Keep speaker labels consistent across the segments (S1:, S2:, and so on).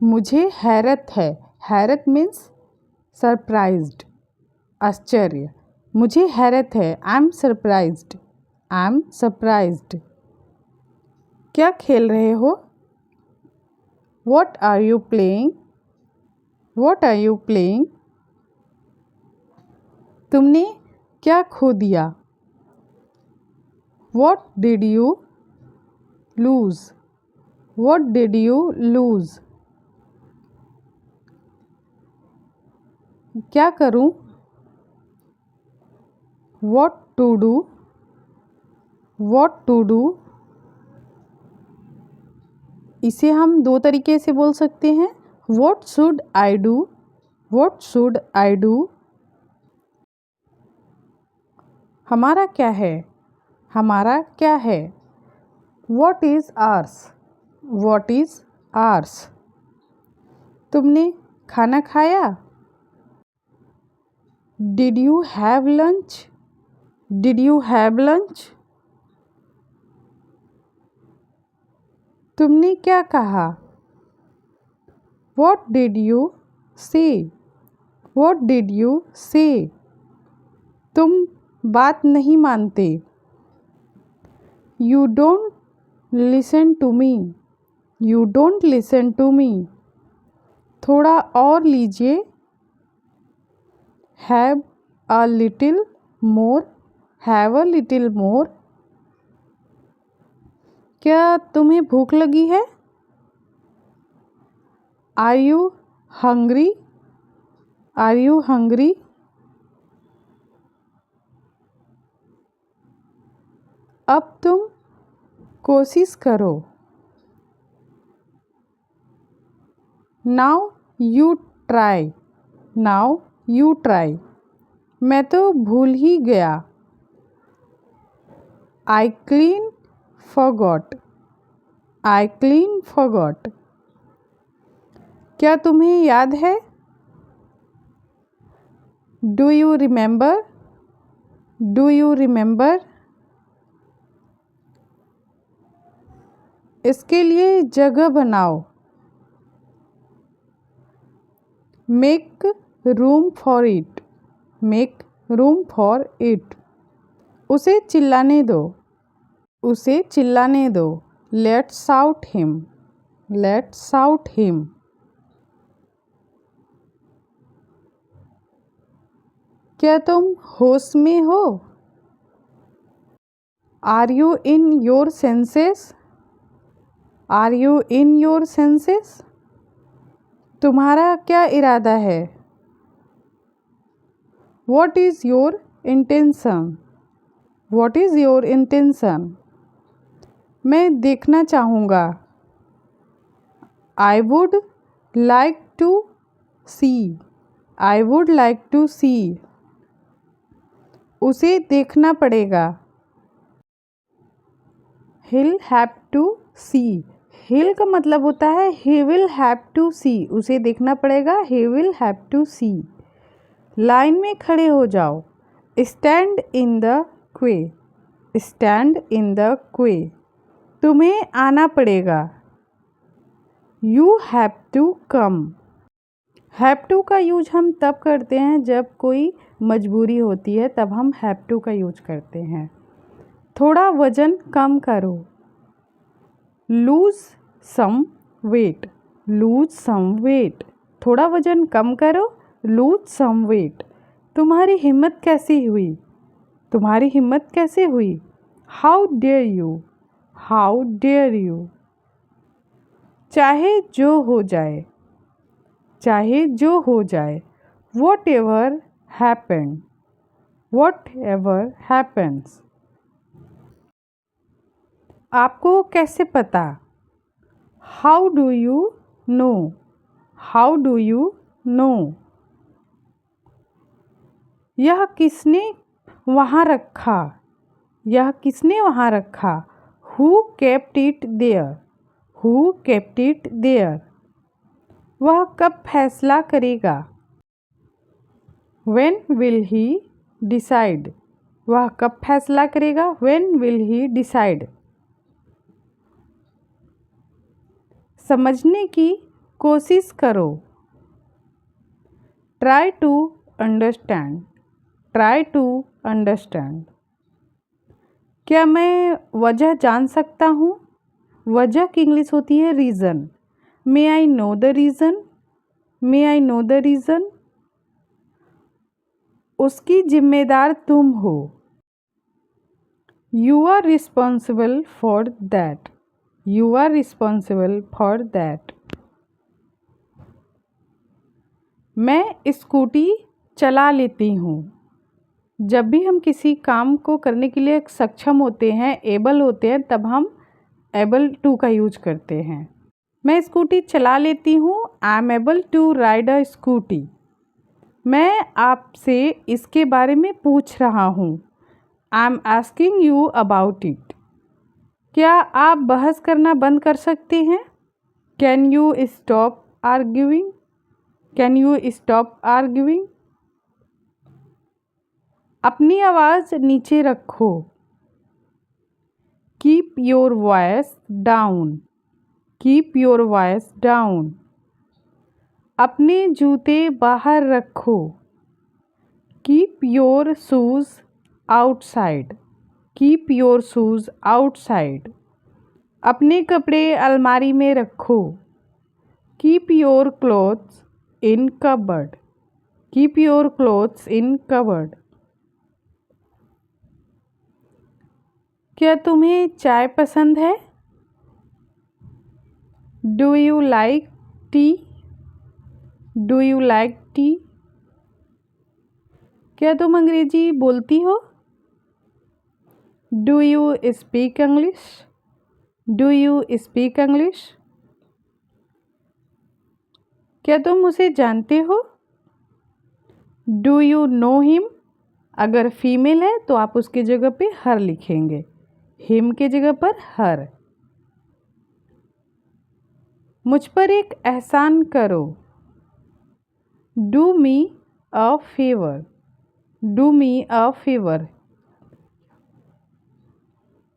S1: मुझे हैरत है। हैरत मीन्स सरप्राइज्ड, आश्चर्य। मुझे हैरत है। I am surprised. I am surprised. क्या खेल रहे हो? What are you playing? What are you playing? तुमने क्या खो दिया? What did you lose? What did you lose? क्या करूं? What to do? What to do? इसे हम दो तरीके से बोल सकते हैं। What should I do? What should I do? हमारा क्या है? हमारा क्या है? What is ours? What is ours? तुमने खाना खाया? Did you have lunch? Did you have lunch? तुमने क्या कहा? What did you say? What did you say? तुम बात नहीं मानते। You don't listen to me. You don't listen to me. थोड़ा और लीजिए। Have a little more. Have a little more. क्या तुम्हें भूख लगी है? Are you hungry? Are you hungry? अब तुम कोशिश करो। Now you try. Now you try. मैं तो भूल ही गया। I clean forgot. I clean forgot. क्या तुम्हें याद है? Do you remember? Do you remember? इसके लिए जगह बनाओ। Make room for it. Make room for it. उसे चिल्लाने दो। उसे चिल्लाने दो। Let's shout him. Let's shout him. क्या तुम होश में हो? Are you in your senses? Are you in your senses? तुम्हारा क्या इरादा है? What is your intention? What is your intention? मैं देखना चाहूँगा। I would like to see. I would like to see. उसे देखना पड़ेगा। He'll have to see. He'll का मतलब होता है he will have to see. उसे देखना पड़ेगा he will have to see. Line में खड़े हो जाओ। Stand in the queue. Stand in the queue. तुम्हें आना पड़ेगा। You have to come. Have to का यूज हम तब करते हैं जब कोई मजबूरी होती है, तब हम have to का यूज करते हैं। थोड़ा वज़न कम करो। Lose some weight. Lose some weight. थोड़ा वज़न कम करो। Lose some weight. तुम्हारी हिम्मत कैसी हुई? तुम्हारी हिम्मत कैसे हुई? How dare you? How dare you? चाहे जो हो जाए। चाहे जो हो जाए। Whatever happened. Whatever happens. आपको कैसे पता? How do you know? How do you know? यह किसने वहाँ रखा? यह किसने वहाँ रखा? Who kept it there? Who kept it there? वह कब फैसला करेगा? When will he decide? वह कब फैसला करेगा? When will he decide? समझने की कोशिश करो। Try to understand. Try to understand. क्या मैं वजह जान सकता हूँ? वजह की इंग्लिश होती है reason. May I know the reason. May I know the reason. उसकी जिम्मेदार तुम हो। You are responsible for that. You are responsible for that. मैं स्कूटी चला लेती हूँ। जब भी हम किसी काम को करने के लिए सक्षम होते हैं, एबल होते हैं, तब हम एबल टू का यूज करते हैं। मैं स्कूटी चला लेती हूँ। I am able to ride a scooty. मैं आपसे इसके बारे में पूछ रहा हूँ। I am asking you about it. क्या आप बहस करना बंद कर सकते हैं? Can you stop arguing? Can you stop arguing? अपनी आवाज़ नीचे रखो। Keep your voice down. Keep your voice down. अपने जूते बाहर रखो। Keep your shoes outside. Keep your shoes outside. अपने कपड़े अलमारी में रखो। Keep your clothes in cupboard. Keep your clothes in cupboard. क्या तुम्हें चाय पसंद है? Do you like T? Do you like T? क्या तुम अंग्रेजी बोलती हो? Do you speak English? Do you speak English? क्या तुम उसे जानते हो? Do you know him? अगर फीमेल है तो आप उसकी जगह पे हर लिखेंगे। हिम के जगह पर हर। मुझ पर एक एहसान करो। Do me a favour. Do me a favour.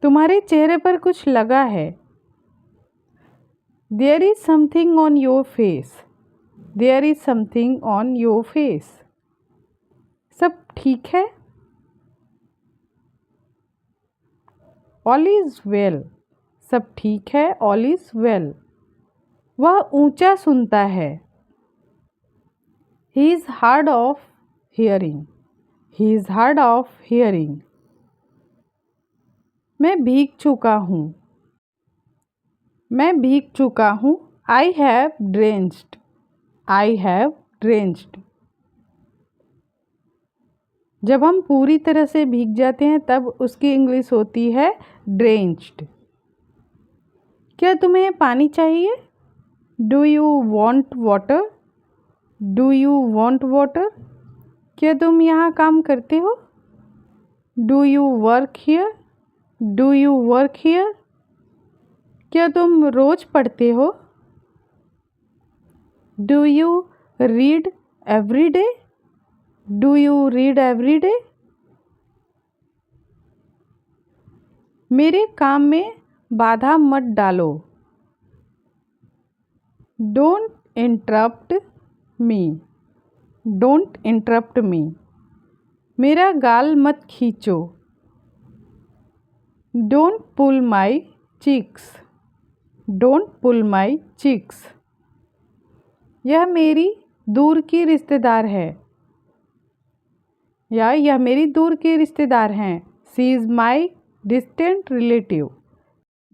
S1: तुम्हारे चेहरे पर कुछ लगा है। There is something on your face. There is something on your face. सब ठीक है? All is well. सब ठीक है। All is well. वह ऊंचा सुनता है। He is hard of hearing. He is hard of hearing. मैं भीग चुका हूँ। मैं भीग चुका हूँ। I have drenched. I have drenched. जब हम पूरी तरह से भीग जाते हैं तब उसकी इंग्लिश होती है ड्रेंच्ड। क्या तुम्हें पानी चाहिए? Do you want water? Do you want water? क्या तुम यहाँ काम करते हो? Do you work here? Do you work here? क्या तुम रोज़ पढ़ते हो? Do you read every day? Do you read every day? मेरे काम में बाधा मत डालो। Don't interrupt me. Don't interrupt me. मेरा गाल मत खींचो। Don't pull my cheeks. Don't pull my cheeks. यह मेरी दूर की रिश्तेदार है या यह मेरी दूर के रिश्तेदार हैं। She is my distant relative.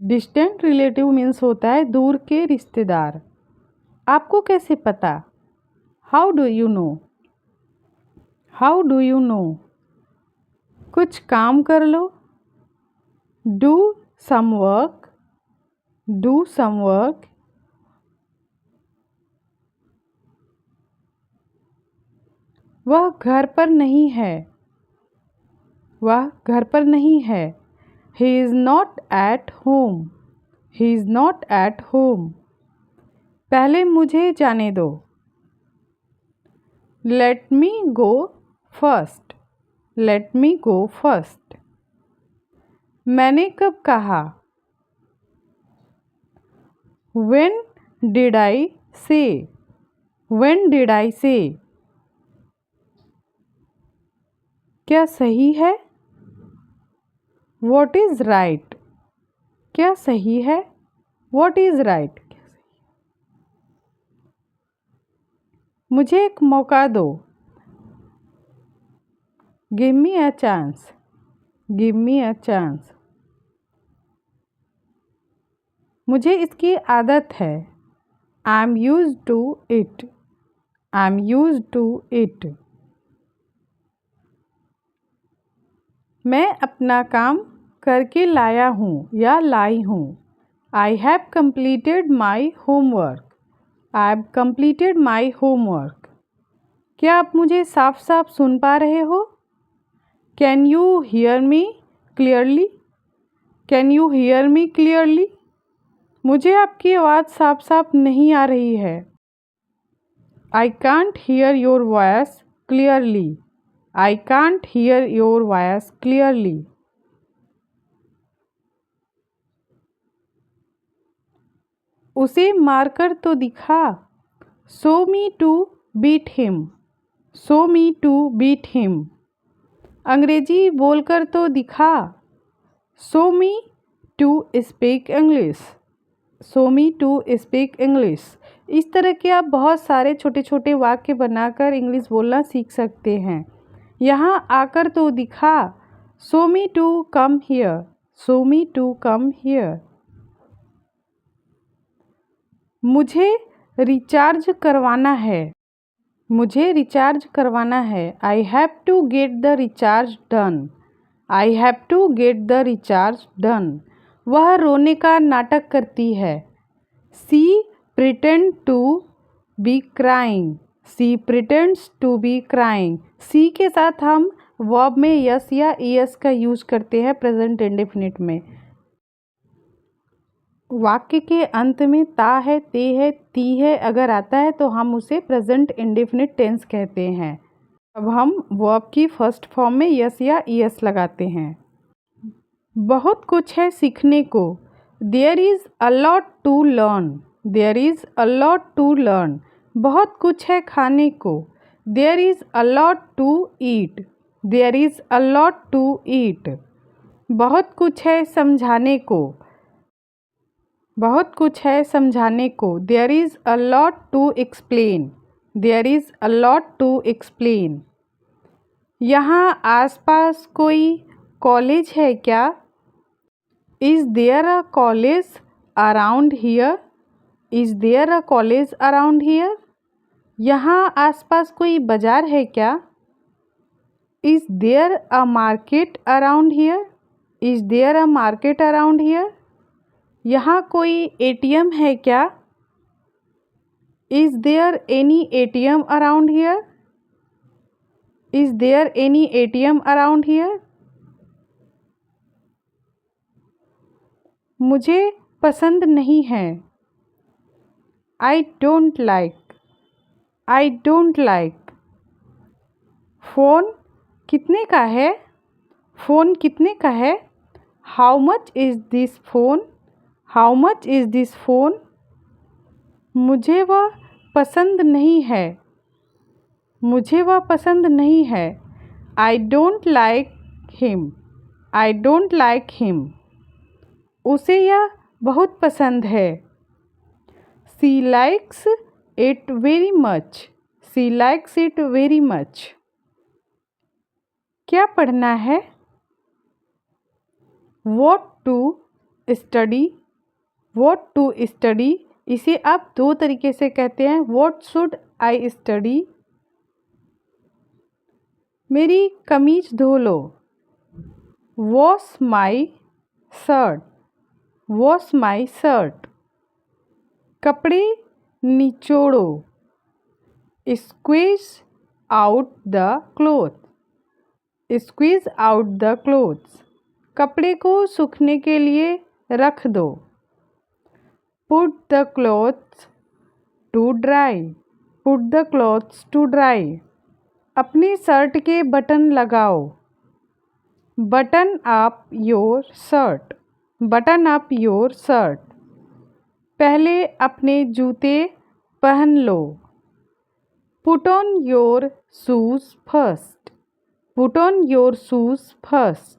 S1: Distant relative means होता है दूर के रिश्तेदार। आपको कैसे पता? How do you know? How do you know? कुछ काम कर लो। Do some work. Do some work. वह घर पर नहीं है। वह घर पर नहीं है। He is not at home. He is not at home. पहले मुझे जाने दो। Let me go first. Let me go first. मैंने कब कहा? When did I say? When did I say? क्या सही है? What is right? क्या सही है? What is right? मुझे एक मौका दो। Give me a chance. Give me a chance. मुझे इसकी आदत है। I am use to it. I am use to it. मैं अपना काम करके लाया हूँ या लाई हूँ। I have completed my homework. I have completed my homework. क्या आप मुझे साफ साफ सुन पा रहे हो? Can you hear me clearly? Can you hear me clearly? मुझे आपकी आवाज़ साफ साफ नहीं आ रही है। I can't hear your voice clearly. I can't hear your voice clearly. उसे मारकर तो दिखा। Show me to beat him. Show me to beat him. अंग्रेजी बोलकर तो दिखा। Show me to speak English. Show me to speak English. इस तरह के आप बहुत सारे छोटे छोटे वाक्य बनाकर इंग्लिश बोलना सीख सकते हैं। यहाँ आकर तो दिखा। Show me to come here. Show me to come here. मुझे रिचार्ज करवाना है। मुझे रिचार्ज करवाना है। I have to get the recharge done. I have to get the recharge done. वह रोने का नाटक करती है। She pretend to be crying. She pretends to be crying. सी के साथ हम वर्ब में यस या ईएस का यूज करते हैं प्रेजेंट इंडेफिनिट में। वाक्य के अंत में ता है, ते है, ती है अगर आता है तो हम उसे प्रेजेंट इंडेफिनिट टेंस कहते हैं। अब हम वर्ब की फर्स्ट फॉर्म में यस या ईएस लगाते हैं। बहुत कुछ है सीखने को। There is a lot to learn. There is a lot to learn. बहुत कुछ है खाने को। There is a lot to eat. There is a lot to eat. बहुत कुछ है समझाने को। बहुत कुछ है समझाने को। There is a lot to explain. There is a lot to explain. यहाँ आसपास कोई कॉलेज है क्या? Is there a college around here? Is there a college around here? यहाँ आसपास कोई बाज़ार है क्या? Is there a market around here? Is there a market around here? यहाँ कोई एटीएम है क्या? Is there any ATM around here? Is there any ATM around here? मुझे पसंद नहीं है। I don't like. I don't like. Phone कितने का है? फ़ोन कितने का है? How much is this phone? How much is this phone? मुझे वह पसंद नहीं है। मुझे वह पसंद नहीं है। I don't like him. I don't like him. उसे यह बहुत पसंद है। She likes it very much. She likes it very much. क्या पढ़ना है? What to study. What to study. इसे आप दो तरीके से कहते हैं। What should I study. मेरी कमीज धो लो। Wash my shirt. Wash my shirt. कपड़े निचोड़ो। Squeeze out the cloth. Squeeze out the clothes. कपड़े को सूखने के लिए रख दो। Put the clothes to dry. Put the clothes to dry. अपनी शर्ट के बटन लगाओ। Button up your shirt. Button up your shirt. पहले अपने जूते पहन लो। Put on your shoes first. Put on your shoes first.